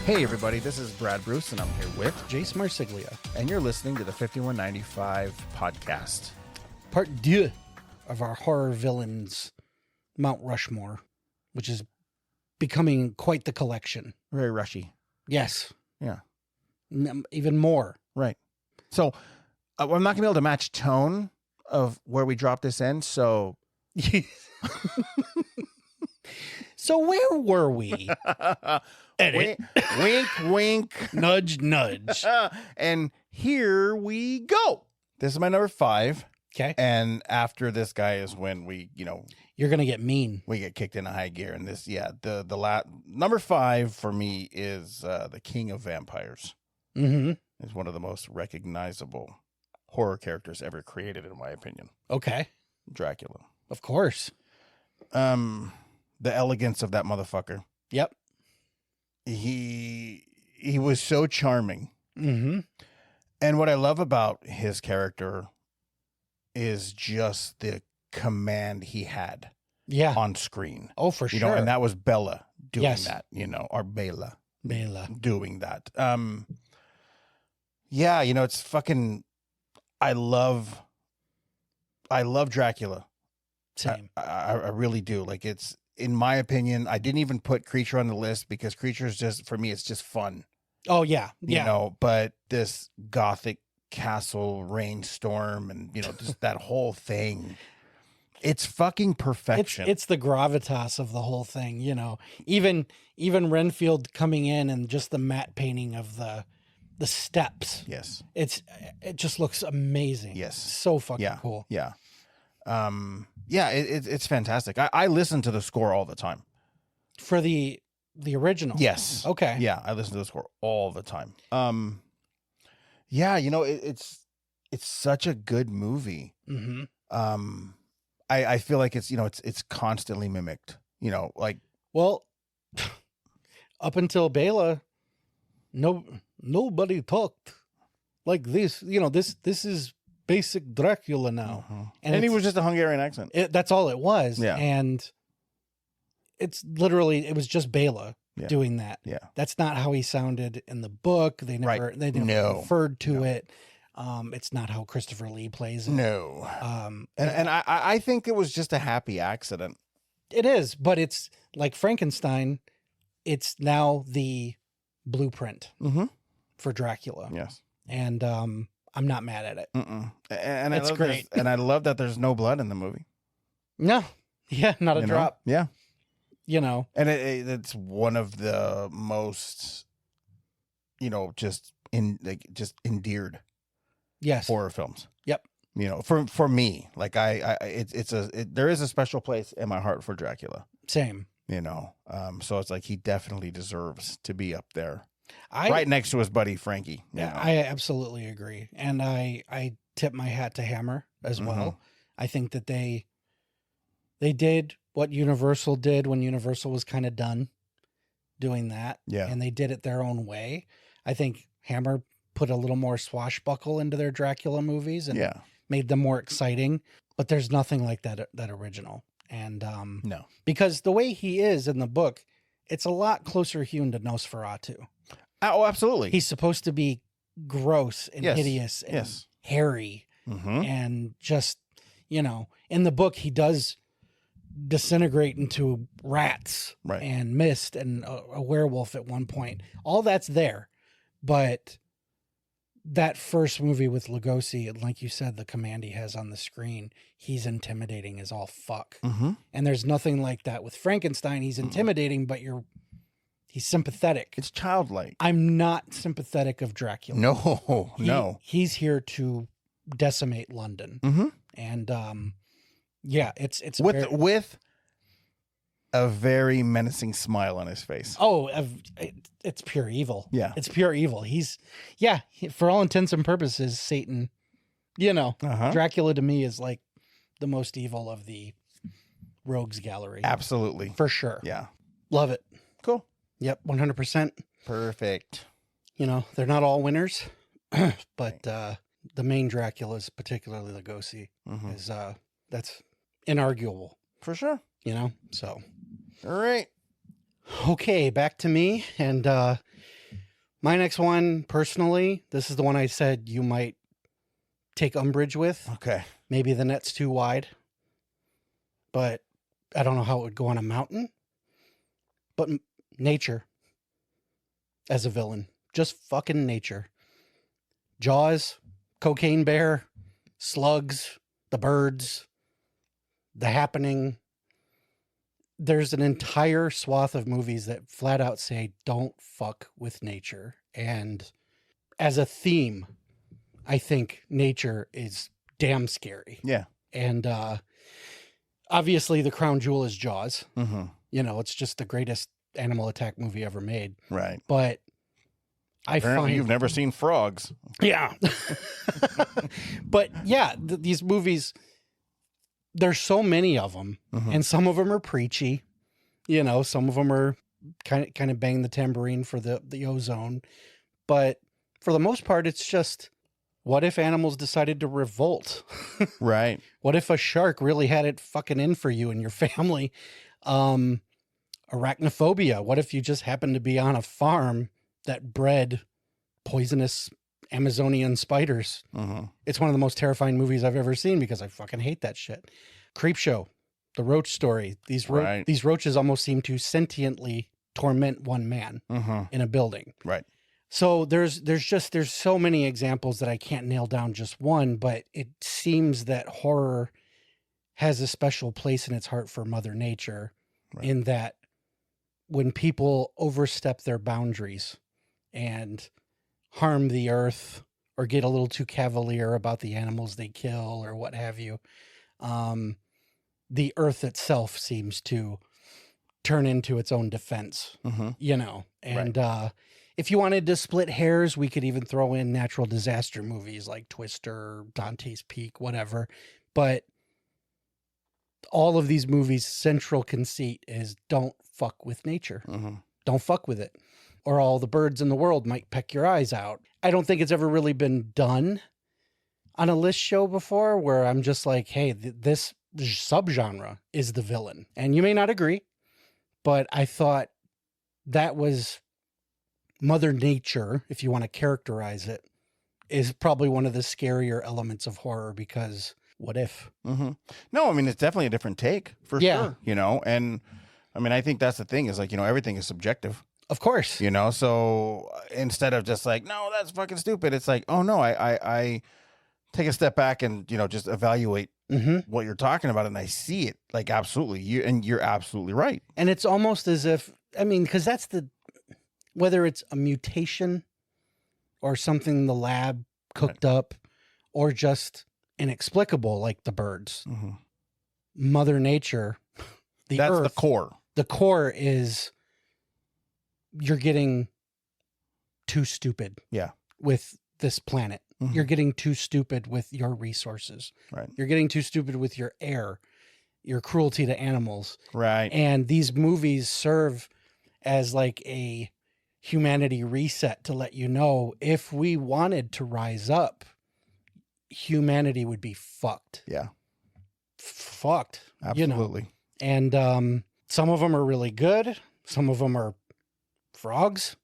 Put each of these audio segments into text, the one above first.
Hey everybody, this is Brad Bruce and I'm here with, Jace Marsiglia. and you're listening to the 5195 podcast. Part 2 of our horror villains, Mount Rushmore, which is becoming quite the collection. Very rushy. Yes. Yeah. Even more. Right. So I'm not going to be able to match tone of where we drop this in, so... So where were we? Edit. Wink, wink. Nudge, nudge. And here we go. This is my number 5. Okay. And after this guy is when we, You're going to get mean. we get kicked into high gear. And this, number 5 for me is the King of Vampires. Mm-hmm. Is one of the most recognizable horror characters ever created, in my opinion. Okay. Dracula. Of course. The elegance of that motherfucker. Yep. He was so charming. Mm-hmm. And what I love about his character is just the command he had Yeah. on screen. Oh, for sure. And that was Bella doing Yes. that, or Bela doing that. Yeah, it's fucking, I love Dracula. Same. I really do. Like, it's, in my opinion, I didn't even put Creature on the list because Creature is just, for me, it's just fun. Oh, yeah. Yeah. But this gothic castle rainstorm and, just that whole thing, it's fucking perfection. It's the gravitas of the whole thing, Even Renfield coming in and just the matte painting of the steps. Yes. It just looks amazing. Yes. So fucking cool. Yeah. It's fantastic. I listen to the score all the time. For the original. Yes. Okay. Yeah, I listen to the score all the time. It's such a good movie. Mm-hmm. I feel like it's constantly mimicked. Well, up until Bela, nobody talked like this. This is basic Dracula now. Mm-hmm. And he was just a Hungarian accent. That's all it was. Yeah. And it's literally, it was just Bela doing that. Yeah. That's not how he sounded in the book. They never referred to it. It's not how Christopher Lee plays it. No. And I think it was just a happy accident. It is, but it's like Frankenstein. It's now the blueprint for Dracula. Yes. And I'm not mad at it. Mm-mm. And it's great. And I love that there's no blood in the movie. No. Yeah, not a drop. Yeah. And it's one of the most, just endeared horror films. Yep. For me, like there is a special place in my heart for Dracula. Same. So it's like he definitely deserves to be up there. Right next to his buddy Frankie. I absolutely agree. And I tip my hat to Hammer as well. I think that they did what Universal did when Universal was kind of done doing that. Yeah. And they did it their own way. I think Hammer put a little more swashbuckle into their Dracula movies and made them more exciting. But there's nothing like that original. And no. Because the way he is in the book, it's a lot closer hewn to Nosferatu. Oh, absolutely. He's supposed to be gross and hideous and hairy and just, in the book, he does disintegrate into rats and mist and a werewolf at one point. All that's there. But that first movie with Lugosi, and like you said, the command he has on the screen, he's intimidating as all fuck. And there's nothing like that with Frankenstein. He's intimidating, but he's sympathetic. It's childlike. I'm not sympathetic of Dracula. No. He's here to decimate London. And it's with a very menacing smile on his face. Oh, it's pure evil. Yeah. It's pure evil. For all intents and purposes, Satan, Dracula to me is like the most evil of the rogues gallery. Absolutely. For sure. Yeah. Love it. Cool. Yep. 100%. Perfect. They're not all winners, but the main Dracula's, particularly Lugosi, is that's inarguable. For sure. So. All right. Okay, back to me. And My next one, personally, this is the one I said you might take umbrage with. Okay. Maybe the net's too wide, but I don't know how it would go on a mountain. But nature as a villain, just fucking nature. Jaws, Cocaine Bear, Slugs, The Birds, The Happening. There's an entire swath of movies that flat out say, don't fuck with nature. And as a theme, I think nature is damn scary. Yeah. And obviously the crown jewel is Jaws. Mm-hmm. You know, it's just the greatest animal attack movie ever made. Right. But apparently you've never seen frogs. Yeah. But yeah, these movies, there's so many of them, and some of them are preachy. You know, some of them are kind of bang the tambourine for the ozone. But for the most part, it's just, what if animals decided to revolt? Right. What if a shark really had it fucking in for you and your family? Arachnophobia. What if you just happened to be on a farm that bred poisonous Amazonian spiders? It's one of the most terrifying movies I've ever seen because I fucking hate that shit. Creepshow, the roach story. These roaches almost seem to sentiently torment one man in a building. Right. So there's so many examples that I can't nail down just one, but it seems that horror has a special place in its heart for Mother Nature, in that when people overstep their boundaries and harm the earth or get a little too cavalier about the animals they kill or what have you, the earth itself seems to turn into its own defense, you know, and if you wanted to split hairs, we could even throw in natural disaster movies like Twister, Dante's Peak, whatever. But all of these movies' central conceit is don't fuck with nature. Don't fuck with it, or all the birds in the world might peck your eyes out. I don't think it's ever really been done on a list show before where I'm just like, hey, this subgenre is the villain. And you may not agree, but I thought that was Mother Nature, if you want to characterize it, is probably one of the scarier elements of horror, because what if? No, I mean, it's definitely a different take for sure, you know, and I mean, I think that's the thing is, like, you know, everything is subjective. Of course. You know, so instead of just like, no, that's fucking stupid, it's like, oh no, I take a step back and, you know, just evaluate what you're talking about, and I see it, like, absolutely. You're absolutely right. And it's almost as if, I mean, because that's whether it's a mutation or something the lab cooked up, or just inexplicable, like the birds. Mother Nature, that's earth, the core. The core is you're getting too stupid with this planet. You're getting too stupid with your resources. You're getting too stupid with your air, your cruelty to animals. And these movies serve as like a humanity reset to let you know, if we wanted to rise up, humanity would be fucked. Fucked. Absolutely. You know? And some of them are really good. Some of them are frogs.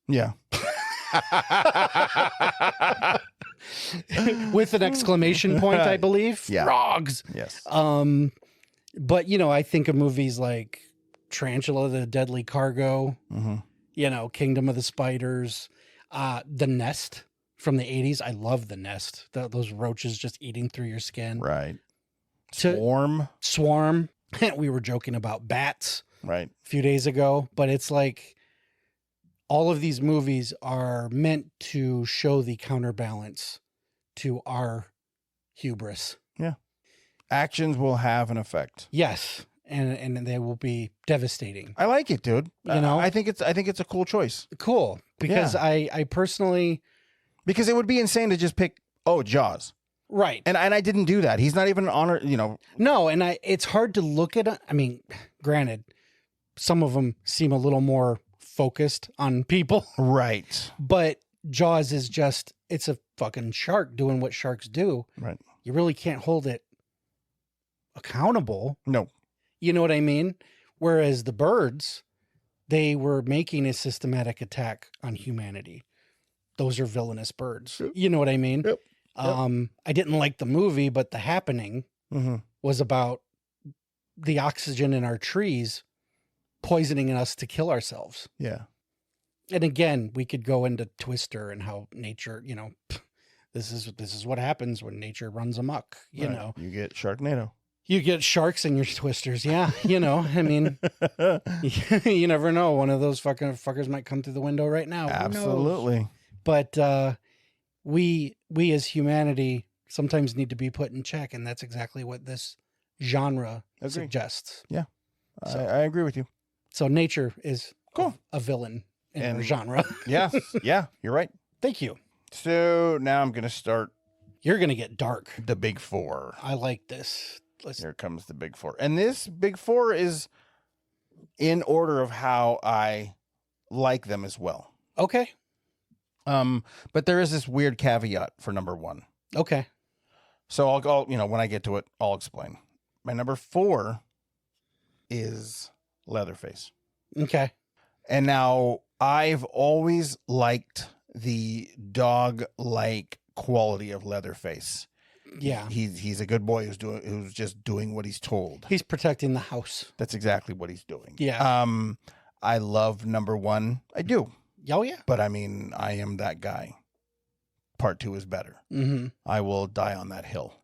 With an exclamation point, I believe. Frogs. Yes. But, you know, I think of movies like Tarantula, the Deadly Cargo, you know, Kingdom of the Spiders, The Nest from the 80s. I love The Nest. Those roaches just eating through your skin. Swarm. We were joking about bats a few days ago, but it's like all of these movies are meant to show the counterbalance to our hubris. Actions will have an effect. Yes. And they will be devastating. I like it, dude. You know, I think it's a cool choice. Cool. Because I personally, because it would be insane to just pick, Jaws. Right. And I didn't do that. He's not even honor, you know. No, and it's hard to look at. I mean, granted, some of them seem a little more focused on people. Right. But Jaws is just, it's a fucking shark doing what sharks do. Right. You really can't hold it accountable. No. You know what I mean? Whereas the birds, they were making a systematic attack on humanity. those are villainous birds. You know what I mean? Yep. I didn't like the movie, but The Happening was about the oxygen in our trees poisoning us to kill ourselves. Yeah. And again, we could go into Twister and how nature, this is what happens when nature runs amok, you know. You get Sharknado. You get sharks in your twisters. Yeah. I mean, you never know. One of those fucking fuckers might come through the window right now. Absolutely. But we as humanity sometimes need to be put in check. And that's exactly what this genre suggests. Yeah. So, I agree with you. So nature is a villain in our genre. Yes. Yeah, you're right. Thank you. So now I'm going to start. You're going to get dark. The big four. I like this. Here comes the big four. And this big four is in order of how I like them as well. Okay. But there is this weird caveat for number one. Okay. So I'll when I get to it, I'll explain. My number 4 is Leatherface. Okay. And now I've always liked the dog-like quality of Leatherface. Yeah. He's a good boy who's just doing what he's told. He's protecting the house. That's exactly what he's doing. Yeah. I love number 1. I do. Oh yeah. But I mean, I am that guy. Part 2 is better. Mm-hmm. I will die on that hill.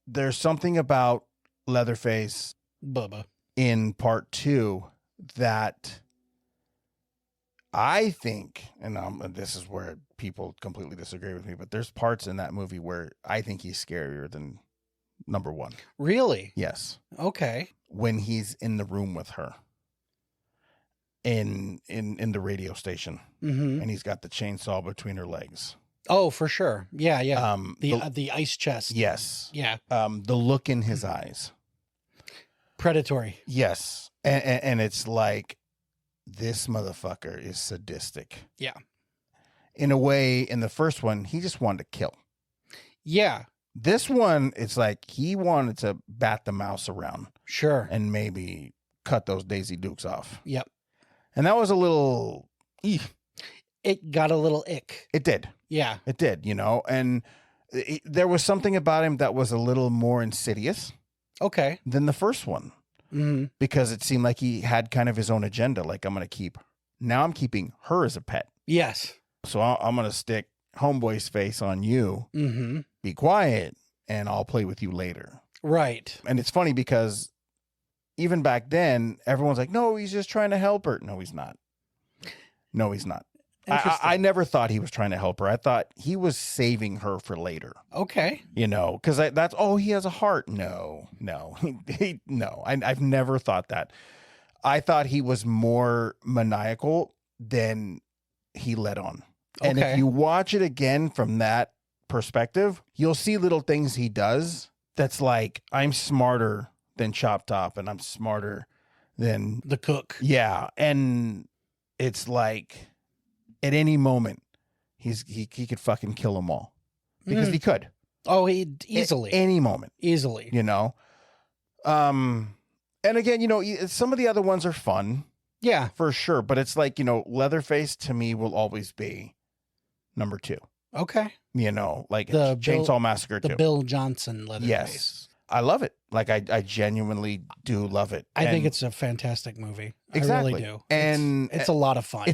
There's something about Leatherface Bubba in part 2 that I think, and this is where people completely disagree with me, but there's parts in that movie where I think he's scarier than number 1. Really? Yes. Okay. When he's in the room with her in the radio station, and he's got the chainsaw between her legs. Oh, for sure. Yeah, yeah. The ice chest. Yes. Yeah. The look in his eyes. Predatory. Yes. And it's like, this motherfucker is sadistic. Yeah. In a way, in the first one, he just wanted to kill. Yeah. This one, it's like he wanted to bat the mouse around. Sure. And maybe cut those Daisy Dukes off. Yep. And that was a little... It got a little ick. It did. Yeah. It did, and there was something about him that was a little more insidious. Okay. Than the first one. Mm-hmm. Because it seemed like he had kind of his own agenda. Like, I'm keeping her as a pet. Yes. So I'm going to stick homeboy's face on you. Mm-hmm. Be quiet, and I'll play with you later. Right. And it's funny because even back then, everyone's like, no, he's just trying to help her. No, he's not. No, he's not. I never thought he was trying to help her. I thought he was saving her for later. Okay. Because that's, he has a heart. No. I've never thought that. I thought he was more maniacal than he let on. Okay. And if you watch it again from that perspective, you'll see little things he does that's like, I'm smarter than Chop Top and I'm smarter than the cook. Yeah. And it's like, at any moment, he could fucking kill them all because he could. Oh, easily. At any moment, easily. And again, some of the other ones are fun. Yeah, for sure. But it's like Leatherface to me will always be number 2. Okay. Like the Chainsaw Massacre 2. The Bill Johnson Leatherface. Yes, I love it. Like I genuinely do love it. I think it's a fantastic movie. Exactly. I really do. And it's a lot of fun.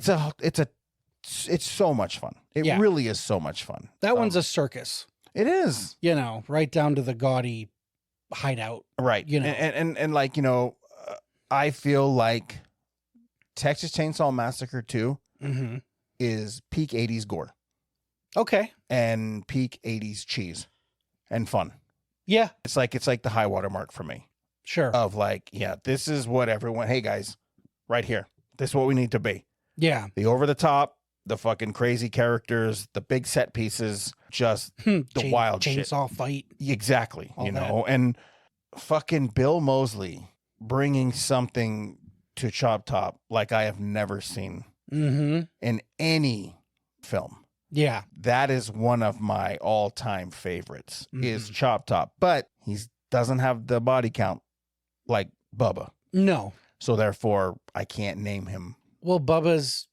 It's so much fun. It really is so much fun. That one's a circus. It is. Right down to the gaudy hideout. Right. And like, I feel like Texas Chainsaw Massacre 2 is peak 80s gore. Okay. And peak 80s cheese and fun. Yeah. It's like the high water mark for me. Sure. Of like, this is what everyone, hey guys, right here. This is what we need to be. Yeah. The over the top, the fucking crazy characters, the big set pieces, just the wild chainsaw shit. Fight. Exactly. And fucking Bill Moseley bringing something to Chop Top like I have never seen in any film. Yeah. That is one of my all-time favorites is Chop Top, but he doesn't have the body count like Bubba. No. So therefore I can't name him. Well, Bubba's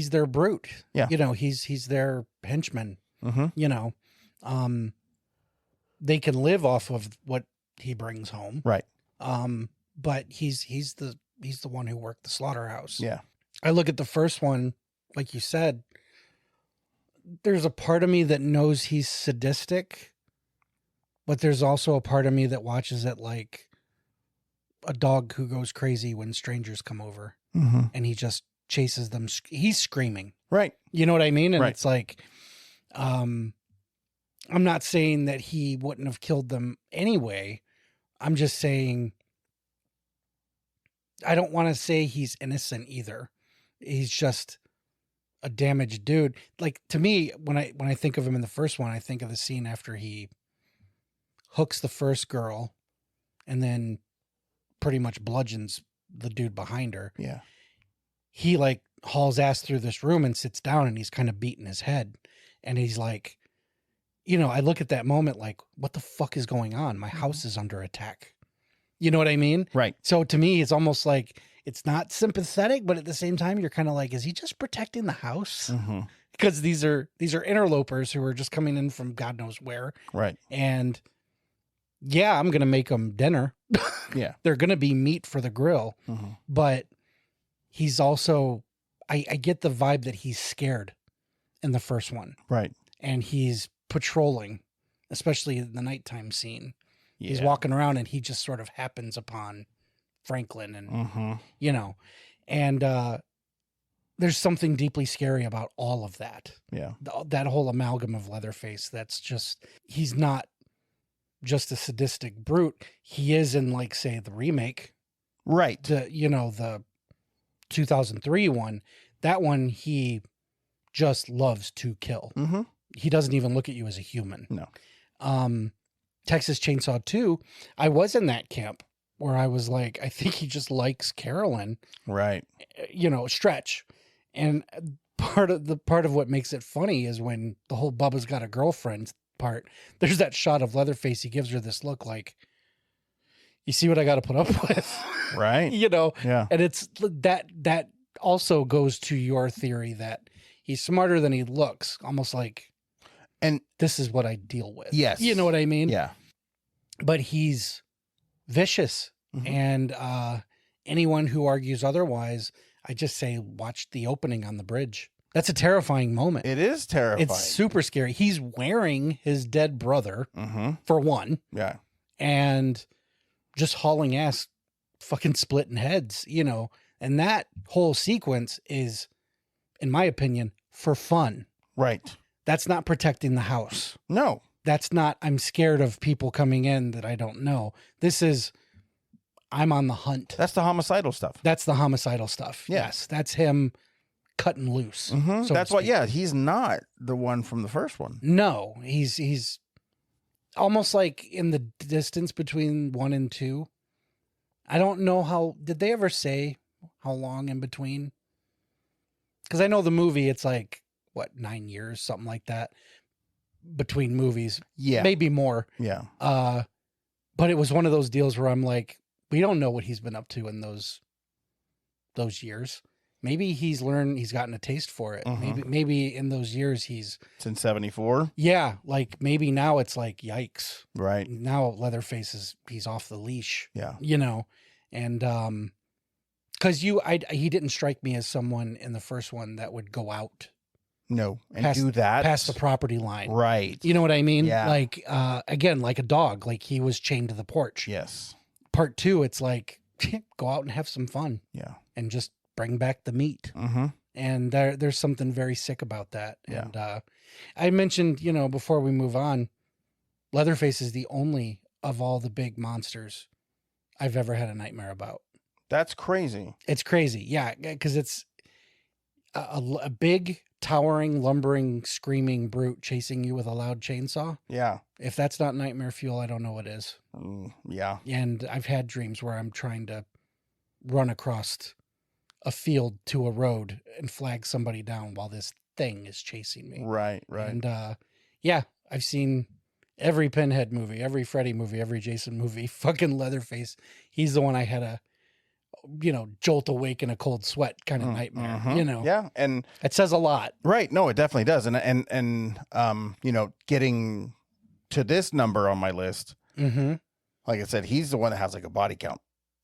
their brute. Yeah. You know, he's their henchman. You know, they can live off of what he brings home. Right. But he's the one who worked the slaughterhouse. Yeah. I look at the first one, like you said, there's a part of me that knows he's sadistic, but there's also a part of me that watches it like a dog who goes crazy when strangers come over and he just chases them. He's screaming. Right. You know what I mean? And right. It's like, I'm not saying that he wouldn't have killed them anyway. I'm just saying, I don't want to say he's innocent either. He's just a damaged dude. Like, to me, when I think of him in the first one, I think of the scene after he hooks the first girl and then pretty much bludgeons the dude behind her. Yeah. He like hauls ass through this room and sits down and he's kind of beating his head. And he's like, you know, I look at that moment like, what the fuck is going on? My house is under attack. You know what I mean? Right. So to me, it's almost like it's not sympathetic, but at the same time, you're kind of like, is he just protecting the house? Because these are interlopers who are just coming in from God knows where. Right. And yeah, I'm going to make them dinner. Yeah. They're going to be meat for the grill. But he's also, I get the vibe that he's scared in the first one. Right. And he's patrolling, especially in the nighttime scene. Yeah. He's walking around and he just sort of happens upon Franklin and, you know, and there's something deeply scary about all of that. Yeah. That whole amalgam of Leatherface. That's just, he's not just a sadistic brute. He is in, like, say, the remake. Right. The 2003 one. That one, he just loves to kill. He doesn't even look at you as a human. No. Texas Chainsaw 2, I was in that camp where I was like, I think he just likes Carolyn. Right. You know, Stretch. And part of what makes it funny is when the whole Bubba's got a girlfriend part, there's that shot of Leatherface. He gives her this look like, you see what I got to put up with? Right. You know? Yeah. And it's that also goes to your theory that he's smarter than he looks, almost like, and this is what I deal with. Yes. You know what I mean? Yeah. But he's vicious. And anyone who argues otherwise, I just say, watch the opening on the bridge. That's a terrifying moment. It is terrifying. It's super scary. He's wearing his dead brother, for one. Yeah. And just hauling ass, fucking splitting heads, you know. And that whole sequence is, in my opinion, for fun. Right. That's not protecting the house. No. That's not, I'm scared of people coming in that I don't know. This is, I'm on the hunt. That's the homicidal stuff. That's the homicidal stuff. Yeah. Yes. That's him cutting loose. So that's what, yeah. He's not the one from the first one. No, he's almost like in the distance between 1 and 2. I don't know did they ever say how long in between? Because I know the movie, it's like, 9 years, something like that, between movies. Yeah. Maybe more. Yeah. But it was one of those deals where I'm like, we don't know what he's been up to in those years. Maybe he's gotten a taste for it. Maybe in those years Since 74. Yeah. Like maybe now it's like, yikes. Right. Now Leatherface he's off the leash. Yeah. You know, and, cause he didn't strike me as someone in the first one that would go out. No. And do that. Past the property line. Right. You know what I mean? Yeah. Like, again, like a dog, like he was chained to the porch. Yes. Part 2, it's like, go out and have some fun. Yeah. And just bring back the meat. And there's something very sick about that. Yeah. And I mentioned, before we move on, Leatherface is the only of all the big monsters I've ever had a nightmare about. That's crazy. It's crazy. Yeah. Because it's a big, towering, lumbering, screaming brute chasing you with a loud chainsaw. Yeah. If that's not nightmare fuel, I don't know what is. Yeah. And I've had dreams where I'm trying to run across a field to a road and flag somebody down while this thing is chasing me. Right. Right. And yeah, I've seen every Pinhead movie, every Freddy movie, every Jason movie. Fucking Leatherface. He's the one I had a jolt awake in a cold sweat kind of nightmare, Yeah. And it says a lot. Right. No, it definitely does. And getting to this number on my list, like I said, he's the one that has like a body count.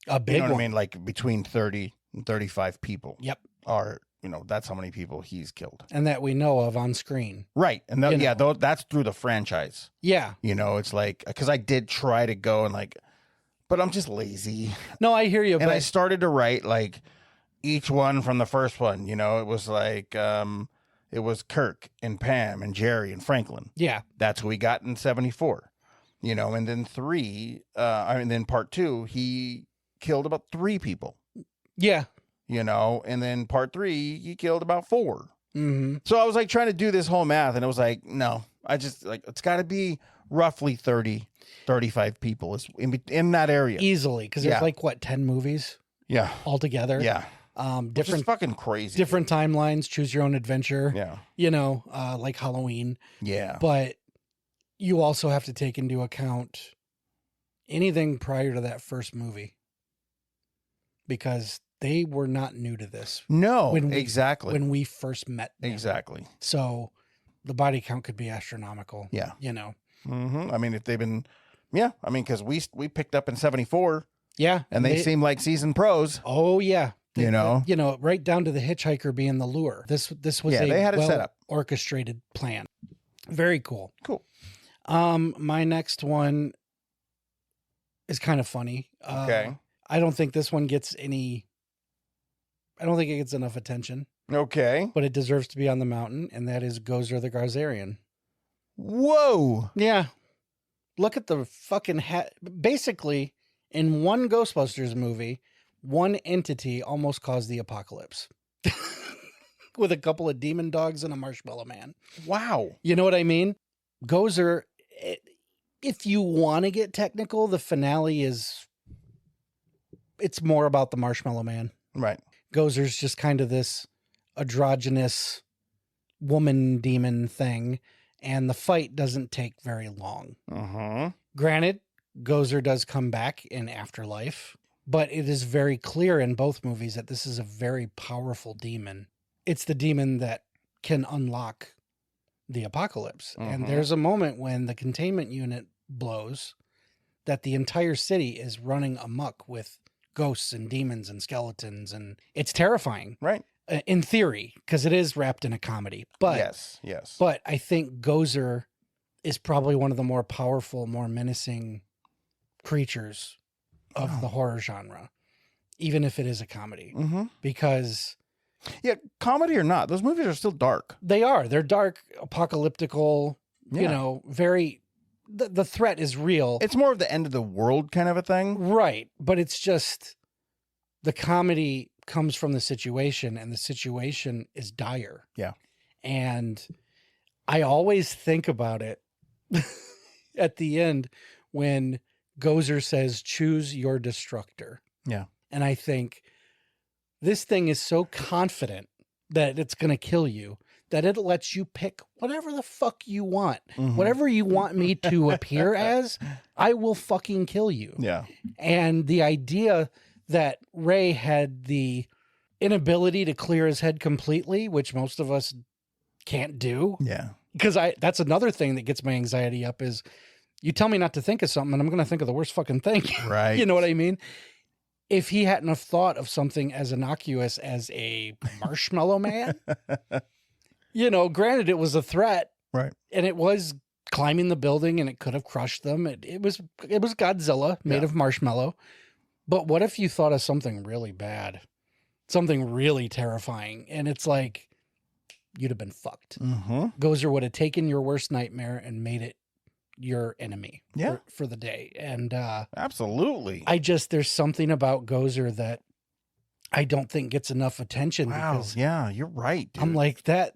A big one. I mean? Like between 30 and 35 people. Yep. Are, that's how many people he's killed. And that we know of on screen. Right. And that's through the franchise. Yeah. It's like, because I did try to go and like, but I'm just lazy. No, I hear you. And I started to write like each one from the first one. It was like, it was Kirk and Pam and Jerry and Franklin. Yeah. That's who we got in 74. And then then part 2, he killed about 3 people. Yeah. And then part 3, he killed about 4. Mm-hmm. So I was like trying to do this whole math, and it was like, no, I just like, it's got to be roughly 30, 35 people is in that area. Easily. Because there's 10 movies? Yeah. Altogether. Yeah. Different fucking crazy. Different timelines, choose your own adventure. Yeah. Like Halloween. Yeah. But you also have to take into account anything prior to that first movie. Because they were not new to this. No, exactly. When we first met them. Exactly. So the body count could be astronomical. Yeah. Mm-hmm. I mean, if they've been, because we picked up in 74. Yeah. And they seem like seasoned pros. Oh, yeah. Right down to the hitchhiker being the lure. This was they had it set up. Orchestrated plan. Very cool. Cool. My next one is kind of funny. Okay. I don't think this one gets I don't think it gets enough attention. Okay. But it deserves to be on the mountain, and that is Gozer the Garzarian. Whoa. Yeah. Look at the fucking hat. Basically, in one Ghostbusters movie, one entity almost caused the apocalypse. With a couple of demon dogs and a marshmallow man. Wow. You know what I mean? Gozer, if you want to get technical, the finale it's more about the marshmallow man. Right. Gozer's just kind of this androgynous woman demon thing, and the fight doesn't take very long. Granted, Gozer does come back in Afterlife, but it is very clear in both movies that this is a very powerful demon. It's the demon that can unlock the apocalypse. And there's a moment when the containment unit blows that the entire city is running amok with ghosts and demons and skeletons, and it's terrifying. Right. In theory, because it is wrapped in a comedy. But yes. But I think Gozer is probably one of the more powerful, more menacing creatures of the horror genre, even if it is a comedy. Because comedy or not, those movies are still dark. They are. They're dark, apocalyptical, very... The threat is real. It's more of the end of the world kind of a thing. Right. But it's just the comedy comes from the situation, and the situation is dire. Yeah. And I always think about it at the end when Gozer says, choose your destructor. Yeah. And I think this thing is so confident that it's going to kill you that it lets you pick whatever the fuck you want. Whatever you want me to appear as, I will fucking kill you. Yeah. And the idea that Ray had the inability to clear his head completely, which most of us can't do. Yeah. Because that's another thing that gets my anxiety up is you tell me not to think of something and I'm going to think of the worst fucking thing. Right. You know what I mean? If he hadn't have thought of something as innocuous as a marshmallow man, granted it was a threat. Right. And it was climbing the building and it could have crushed them. It was Godzilla made of marshmallow. But what if you thought of something really bad? Something really terrifying. And it's like, you'd have been fucked. Gozer would have taken your worst nightmare and made it your enemy for the day. And absolutely. There's something about Gozer that I don't think gets enough attention. Wow. Because yeah, you're right, dude. I'm like that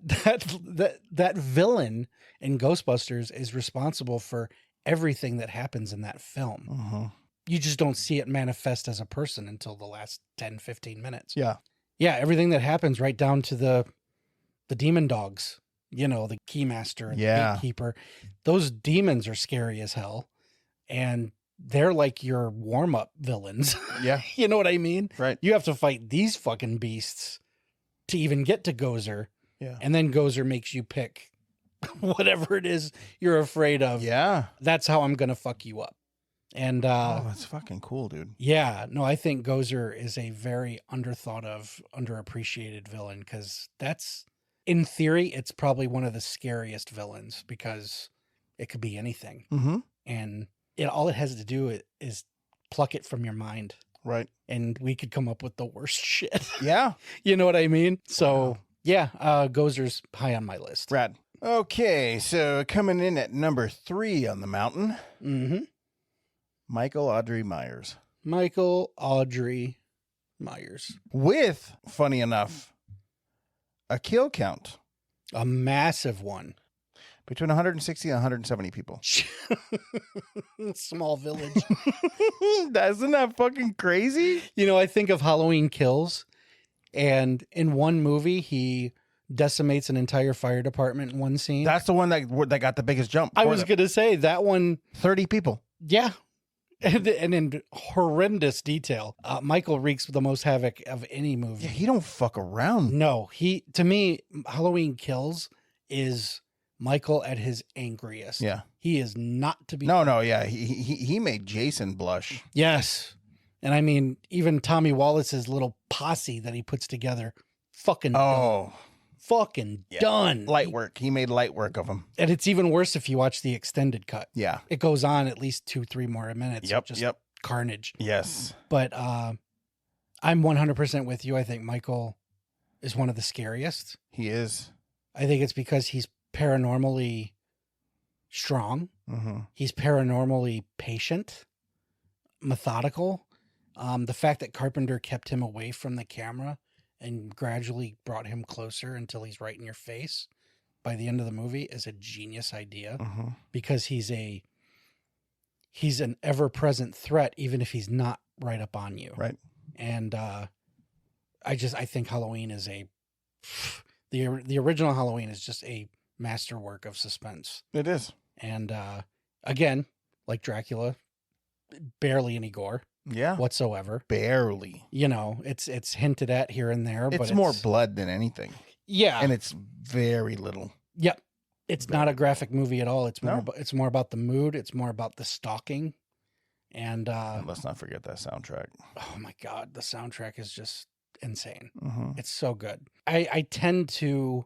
villain in Ghostbusters is responsible for everything that happens in that film. You just don't see it manifest as a person until the last 10, 15 minutes. Yeah. Yeah. Everything that happens right down to the demon dogs, the keymaster and the gatekeeper, those demons are scary as hell. And they're like your warm-up villains. Yeah. You know what I mean? Right. You have to fight these fucking beasts to even get to Gozer. Yeah. And then Gozer makes you pick whatever it is you're afraid of. Yeah. That's how I'm going to fuck you up. And that's fucking cool, dude. Yeah, no, I think Gozer is a very underthought of, underappreciated villain, because that's, in theory, it's probably one of the scariest villains because it could be anything. Mm-hmm. And all it has to do is pluck it from your mind. Right. And we could come up with the worst shit. Yeah. You know what I mean? So, yeah, Gozer's high on my list. Rad. Okay, so coming in at number 3 on the mountain. Mm-hmm. Michael Audrey Myers. Michael Audrey Myers. With, funny enough, a kill count. A massive one. Between 160 and 170 people. Small village. Isn't that fucking crazy? You know, I think of Halloween Kills, and in one movie, he decimates an entire fire department in one scene. That's the one that got the biggest jump. I was going to say that one. 30 people. Yeah. And in horrendous detail. Michael wreaks the most havoc of any movie. Yeah, he don't fuck around. No, to me, Halloween Kills is Michael at his angriest. Yeah. He is not to be. No, yeah. He made Jason blush. Yes. And I mean, even Tommy Wallace's little posse that he puts together, fucking done. Fucking done. Light work. He made light work of him. And it's even worse if you watch the extended cut. Yeah. It goes on at least 2-3 more minutes. Yep. Just carnage. Yes. But I'm 100% with you. I think Michael is one of the scariest. He is. I think it's because he's paranormally strong. Mm-hmm. He's paranormally patient, methodical. The fact that Carpenter kept him away from the camera and gradually brought him closer until he's right in your face by the end of the movie is a genius idea. Mm-hmm. Because he's an ever-present threat, even if he's not right up on you. Right. And I think Halloween is the original Halloween is just a masterwork of suspense. It is. And again, like Dracula, barely any gore. Yeah. Whatsoever. Barely. You know, it's hinted at here and there, but it's more blood than anything. Yeah. And it's very little. Yep. It's not a graphic movie at all. It's more No. it's more about the mood, it's more about the stalking. And let's not forget that soundtrack. Oh my God, the soundtrack is just insane. Mm-hmm. It's so good. I tend to,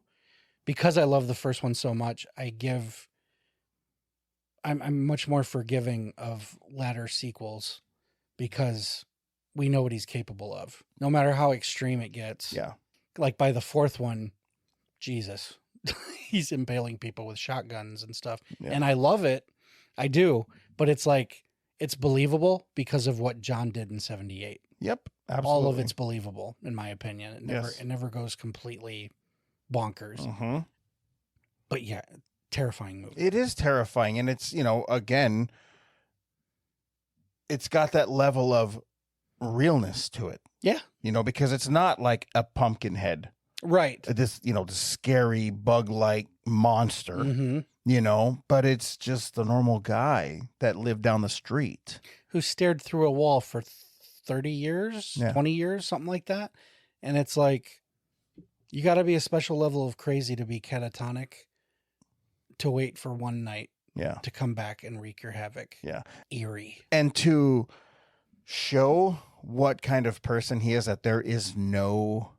because I love the first one so much, I'm much more forgiving of latter sequels because we know what he's capable of, no matter how extreme it gets. Yeah. Like by the fourth one, Jesus, he's impaling people with shotguns and stuff. Yeah. And I love it. I do. But it's like, it's believable because of what John did in 78. Yep. Absolutely. All of it's believable, in my opinion. Yes. It never goes completely bonkers. Mm-hmm. But yeah, terrifying movie. It is terrifying. And it's, again, it's got that level of realness to it. Yeah. Because it's not like a pumpkin head. Right. This scary bug-like monster, Mm-hmm. But it's just the normal guy that lived down the street. Who stared through a wall for 30 years, Yeah. 20 years, something like that. And it's like, you got to be a special level of crazy to be catatonic to wait for one night Yeah. to come back and wreak your havoc. Yeah. Eerie. And to show what kind of person he is, that there is no,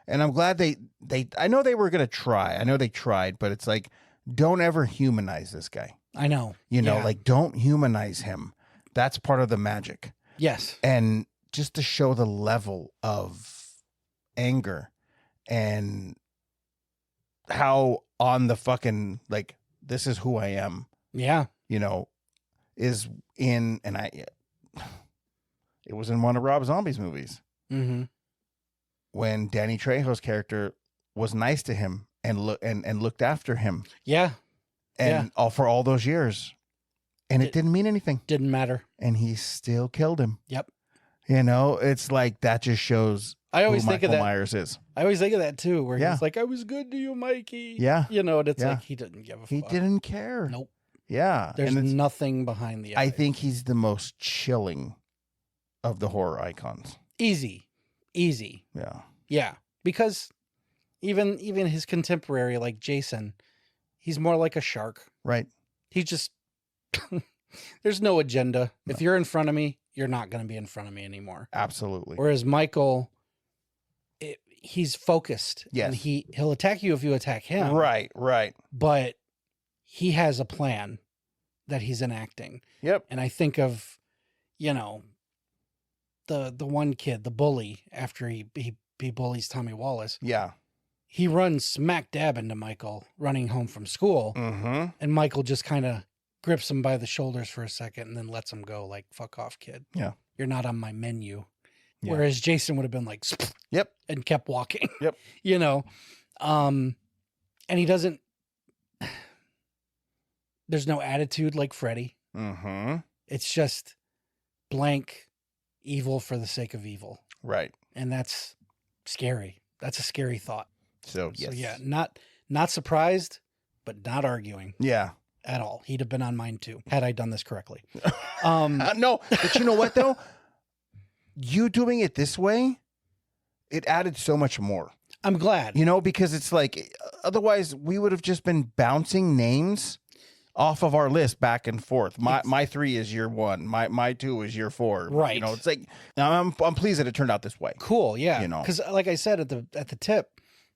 and I'm glad I know they were going to try. I know they tried, but it's like, don't ever humanize this guy. I know. Like don't humanize him. That's part of the magic. Yes. And just to show the level of anger and how on the fucking, like, this is who I am. Yeah. Is in, and it was in one of Rob Zombie's movies. Mm-hmm. When Danny Trejo's character was nice to him and looked after him. Yeah. And for all those years. And it didn't mean anything. Didn't matter. And he still killed him. Yep. It's like that just shows I always who think Michael of that. Myers is. I always think of that too, where Yeah. he's like, I was good to you, Mikey. Yeah. And it's Yeah. like, he didn't give a fuck. He didn't care. Nope. Yeah. There's nothing behind the eyes. I think he's the most chilling of the horror icons. Easy. Yeah. Yeah. Because even his contemporary, like Jason, he's more like a shark. Right. He just, there's no agenda. No. If you're in front of me, you're not going to be in front of me anymore. Absolutely. Whereas Michael, he's focused. Yes. And he'll attack you if you attack him. Right. But he has a plan that he's enacting. Yep. And I think of, the one kid, the bully, after he bullies Tommy Wallace. Yeah. He runs smack dab into Michael running home from school. Mm-hmm. And Michael just kind of grips him by the shoulders for a second and then lets him go like, fuck off, kid. Yeah. You're not on my menu. Yeah. Whereas Jason would have been like, yep. And kept walking. Yep. And he doesn't, there's no attitude like Freddy. Mm-hmm. It's just blank evil for the sake of evil. Right. And that's scary. That's a scary thought. So yeah, not surprised, but not arguing. Yeah. At all. He'd have been on mine too, had I done this correctly. No, but you know what though? You doing it this way, it added so much more. I'm glad. Because it's like, otherwise we would have just been bouncing names off of our list back and forth. My 3 is year 1. My 2 is year 4. Right. It's like, I'm pleased that it turned out this way. Cool. Yeah. Because like I said at the tip,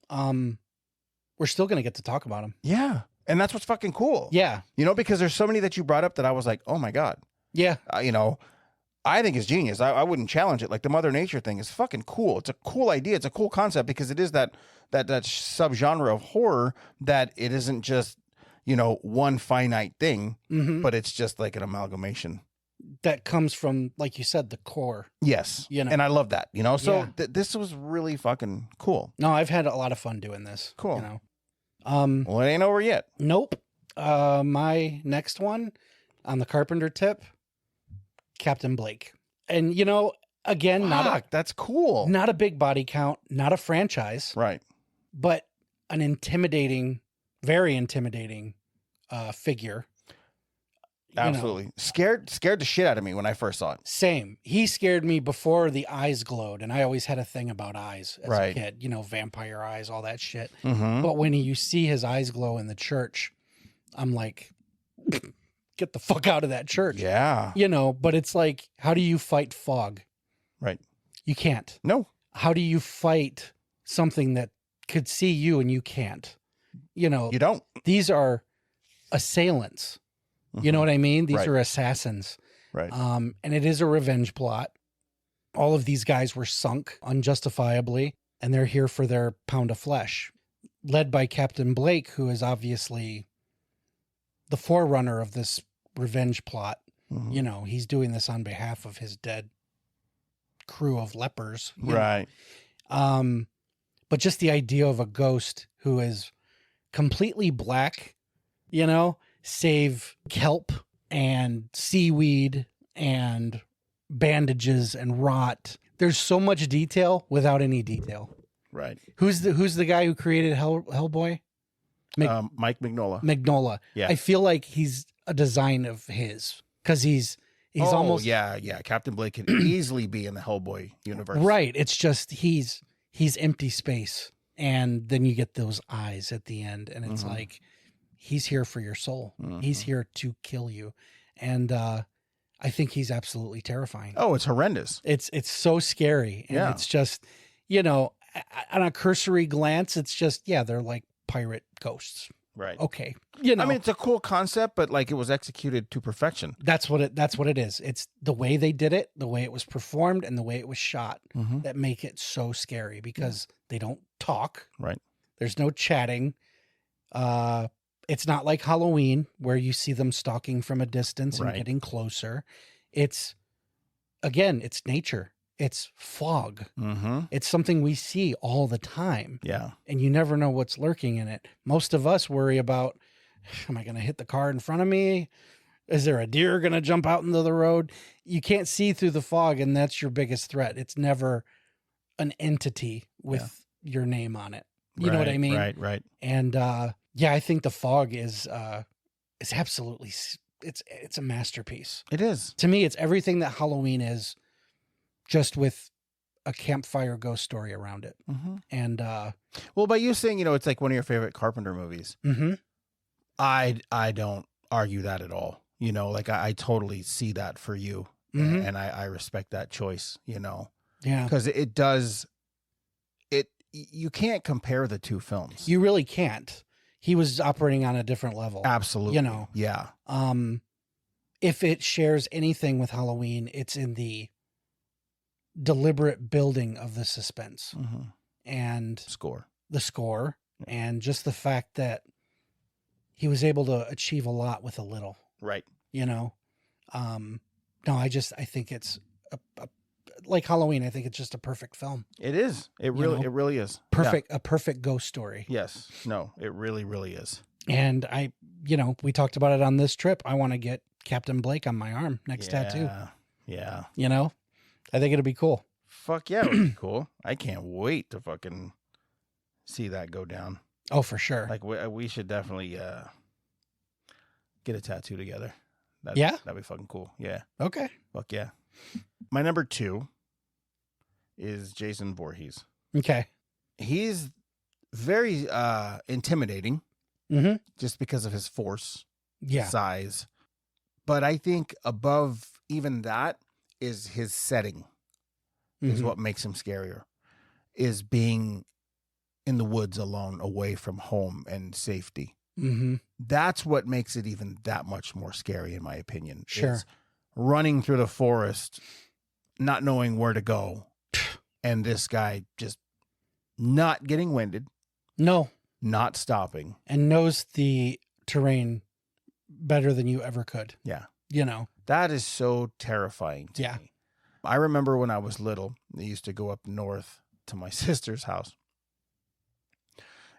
we're still going to get to talk about them. Yeah. And that's what's fucking cool. Yeah. Because there's so many that you brought up that I was like, oh my God. Yeah. I think it's genius. I wouldn't challenge it. Like the Mother Nature thing is fucking cool. It's a cool idea. It's a cool concept because it is that subgenre of horror that it isn't just, one finite thing, but it's just like an amalgamation. That comes from, like you said, the core. Yes. And I love that, so yeah. This was really fucking cool. No, I've had a lot of fun doing this. Cool. Well, it ain't over yet. Nope. My next one on the Carpenter tip, Captain Blake. And, again, that's cool. Not a big body count, not a franchise. Right. But an very intimidating figure. Absolutely. Scared the shit out of me when I first saw it. Same. He scared me before the eyes glowed, and I always had a thing about eyes as a kid, vampire eyes, all that shit. Mm-hmm. But when you see his eyes glow in the church, I'm like, get the fuck out of that church. Yeah. But it's like, how do you fight fog? Right. You can't. No. How do you fight something that could see you and you can't? You don't. These are assailants. You know what I mean? These are assassins. Right. And it is a revenge plot. All of these guys were sunk unjustifiably, and they're here for their pound of flesh. Led by Captain Blake, who is obviously the forerunner of this revenge plot. Mm-hmm. He's doing this on behalf of his dead crew of lepers. Right. But just the idea of a ghost who is completely black, save kelp and seaweed and bandages and rot. There's so much detail without any detail. Right. Who's the guy who created Hellboy? Mike Mignola. Mignola. Yeah. I feel like he's a design of his because he's almost. Yeah. Captain Blake could easily be in the Hellboy universe. Right. It's just he's empty space, and then you get those eyes at the end, and it's like he's here for your soul. He's here to kill you, and I think he's absolutely terrifying. Oh, it's horrendous. It's so scary, and it's just on a cursory glance, it's just they're like pirate ghosts. Right. Okay. I mean, it's a cool concept, but like it was executed to perfection. That's what it is. It's the way they did it, the way it was performed, and the way it was shot that make it so scary because they don't talk. Right. There's no chatting. It's not like Halloween where you see them stalking from a distance and getting closer. It's nature. It's fog. Mm-hmm. It's something we see all the time. Yeah. And you never know what's lurking in it. Most of us worry about, am I going to hit the car in front of me? Is there a deer going to jump out into the road? You can't see through the fog, and that's your biggest threat. It's never an entity with your name on it. You know what I mean? Right. And I think the fog is is absolutely, it's a masterpiece. It is. To me, it's everything that Halloween is, just with a campfire ghost story around it. Mm-hmm. And well, by you saying, it's like one of your favorite Carpenter movies, mm-hmm. I don't argue that at all. Like I totally see that for you, mm-hmm. and I respect that choice. Yeah, because you can't compare the two films. You really can't. He was operating on a different level. Absolutely. Yeah. If it shares anything with Halloween, it's in the deliberate building of the suspense, mm-hmm. and the score, and just the fact that he was able to achieve a lot with a little. Right. No, I think it's like Halloween. I think it's just a perfect film. It is. It really is. Perfect. Yeah. A perfect ghost story. Yes. No, it really, really is. And we talked about it on this trip. I want to get Captain Blake on my arm next tattoo. Yeah. I think it'll be cool. Fuck yeah, it'll be cool. I can't wait to fucking see that go down. Oh, for sure. Like we should definitely get a tattoo together. That'd be fucking cool. Yeah. Okay. Fuck yeah. My number 2 is Jason Voorhees. Okay. He's very intimidating, mm-hmm. just because of his force, size. But I think above even that is his setting, mm-hmm. is what makes him scarier, is being in the woods alone, away from home and safety. Mm-hmm. That's what makes it even that much more scary, in my opinion. Sure. Running through the forest, not knowing where to go, and this guy just not getting winded. No. Not stopping. And knows the terrain better than you ever could. Yeah. That is so terrifying to me. I remember when I was little, I used to go up north to my sister's house.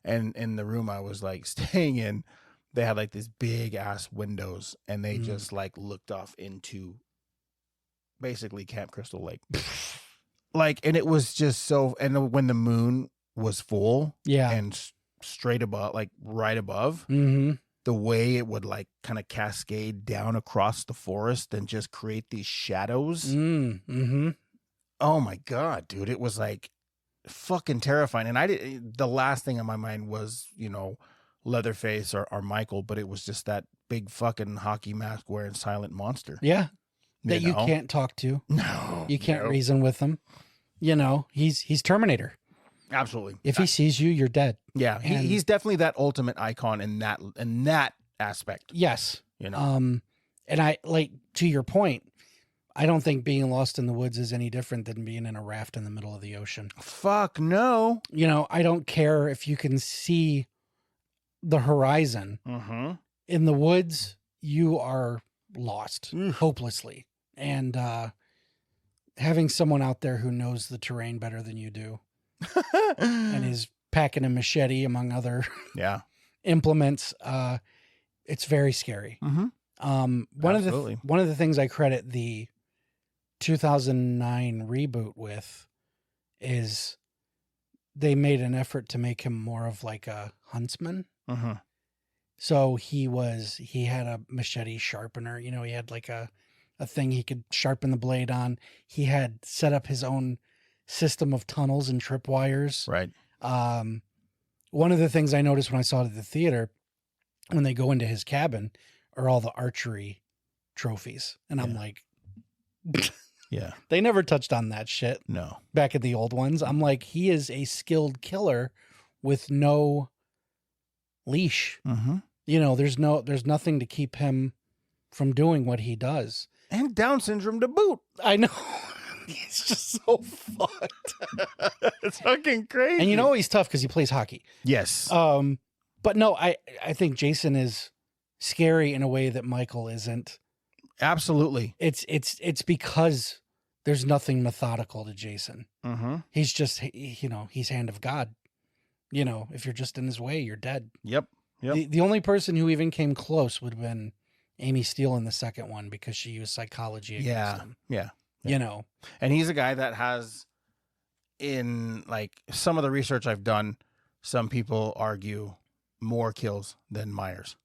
And in the room I was like staying in, they had like these big ass windows, and they just like looked off into basically Camp Crystal Lake. And it was just so, and when the moon was full, and straight above, like right above, mm-hmm. the way it would like kind of cascade down across the forest and just create these shadows. Mm-hmm. Oh my God, dude. It was like fucking terrifying. And the last thing on my mind was, Leatherface or Michael, but it was just that big fucking hockey mask wearing silent monster. Yeah. That you can't talk to. No. You can't reason with him. He's Terminator. Absolutely. If he sees you, you're dead. Yeah. He's definitely that ultimate icon in that aspect. Yes. And I, like, to your point, I don't think being lost in the woods is any different than being in a raft in the middle of the ocean. Fuck no. I don't care if you can see the horizon. Mm-hmm. In the woods, you are lost hopelessly. And having someone out there who knows the terrain better than you do and is packing a machete among other implements, it's very scary. Mm-hmm. One of the things I credit the 2009 reboot with is they made an effort to make him more of like a huntsman. Mm-hmm. So he had a machete sharpener, he had like a thing he could sharpen the blade on. He had set up his own system of tunnels and tripwires. Right. One of the things I noticed when I saw it at the theater, when they go into his cabin, are all the archery trophies. And I'm like, yeah, they never touched on that shit. No. Back at the old ones. I'm like, he is a skilled killer with no leash. Mm-hmm. There's nothing to keep him from doing what he does. And Down syndrome to boot. I know. He's just so fucked. It's fucking crazy. And he's tough because he plays hockey. Yes. But no, I think Jason is scary in a way that Michael isn't. Absolutely. It's because there's nothing methodical to Jason. Mm-hmm. He's just, he's hand of God. If you're just in his way, you're dead. Yep. The only person who even came close would have been Amy Steele in the second one because she used psychology against him. Yeah. And he's a guy that has, in like some of the research I've done, some people argue more kills than Myers.